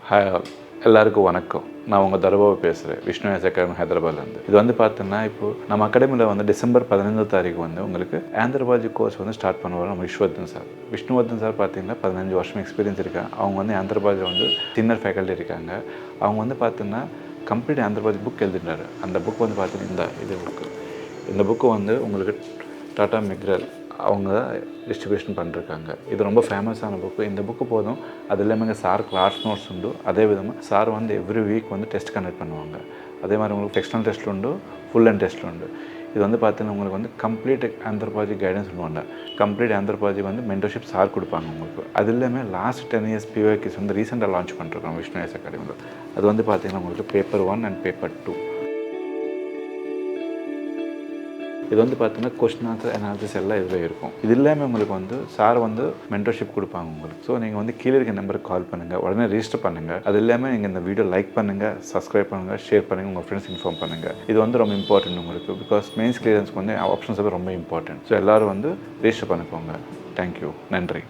Hi all, எல்லாருக்கும் வணக்கம். நான் உங்கள் தர்பாவை பேசுகிறேன், விஷ்ணு ஐஏஎஸ் அகாடமி ஹைதராபாத்லேருந்து. இது வந்து பார்த்தீங்கன்னா, இப்போது நம்ம அகாடமியில் வந்து டிசம்பர் 15 தாரீக்கு வந்து உங்களுக்கு ஆந்த்ரபாலஜி கோர்ஸ் வந்து ஸ்டார்ட் பண்ணுவார் நம்ம விஷ்ணுவர்தன் சார். விஷ்ணுவர்தன் சார் பார்த்தீங்கன்னா 15 வருஷம் எக்ஸ்பீரியன்ஸ் இருக்காங்க. அவங்க வந்து ஆந்த்ரபாலஜியில் வந்து சீனியர் ஃபேக்கல்ட்டி இருக்காங்க. அவங்க வந்து பார்த்தீங்கன்னா கம்ப்ளீட் ஆந்த்ரபாலஜி புக் எழுதினார். அந்த புக் வந்து பார்த்தீங்கன்னா இந்த புக்கு வந்து உங்களுக்கு டாடா மெக்ரல் அவங்க டிஸ்ட்ரிபியூஷன் பண்ணிருக்காங்க. இது ரொம்ப ஃபேமஸான புக்கு. இந்த புக்கு போதும். அது இல்லாமல் சார் கிளாஸ் நோட்ஸ் உண்டு. அதே விதமாக சார் வந்து எவ்ரி வீக் வந்து டெஸ்ட் கண்டக்ட் பண்ணுவாங்க. அதே மாதிரி உங்களுக்கு டெக்ஸ்டல் டெஸ்ட் உண்டு, ஃபுல் அண்ட் டெஸ்ட் உண்டு. இது வந்து பார்த்தீங்கன்னா உங்களுக்கு வந்து கம்ப்ளீட் ஆந்த்ரபாலஜி கைடன்ஸ் பண்ணுவாங்க. கம்ப்ளீட் ஆந்த்ரபாலஜி வந்து மென்டர்ஷிப் சார் கொடுப்பாங்க உங்களுக்கு. அது இல்லாமல் லாஸ்ட் 10 இயர்ஸ் பிஓகிஸ் வந்து ரீசெண்டாக லான்ச் பண்ணிருக்கோம் விஷ்ணு ஐஏஎஸ் அகாடமியில். அது வந்து பார்த்தீங்கன்னா உங்களுக்கு பேப்பர் 1 அண்ட் பேப்பர் 2. இது வந்து பார்த்தீங்கன்னா கொஸ்டின் ஆன்சர் அனாலிசிஸ் எல்லாம் இதில் இருக்கும். இது இல்லாமல் உங்களுக்கு வந்து சார் வந்து மென்டர்ஷிப் கொடுப்பாங்க உங்களுக்கு. ஸோ நீங்கள் வந்து கீழே இருக்க நம்பருக்கு கால் பண்ணுங்கள், உடனே ரெஜிஸ்டர் பண்ணுங்கள். அது இல்லாமல் நீங்கள் இந்த வீடியோ லைக் பண்ணுங்கள், சப்ஸ்கிரைப் பண்ணுங்கள், ஷேர் பண்ணுங்கள், உங்கள் ஃப்ரெண்ட்ஸ் இன்ஃபார்ம் பண்ணுங்கள். இது வந்து ரொம்ப இம்பார்ட்டன்ட் உங்களுக்கு. பிகாஸ் மெயின்ஸ் கிளியரன்ஸ்க்கு வந்து ஆப்ஷன்ஸ் ரொம்ப இம்பார்ட்டன்ட். ஸோ எல்லோரும் வந்து ரெஜிஸ்டர் பண்ணிக்கோங்க. தேங்க்யூ, நன்றி.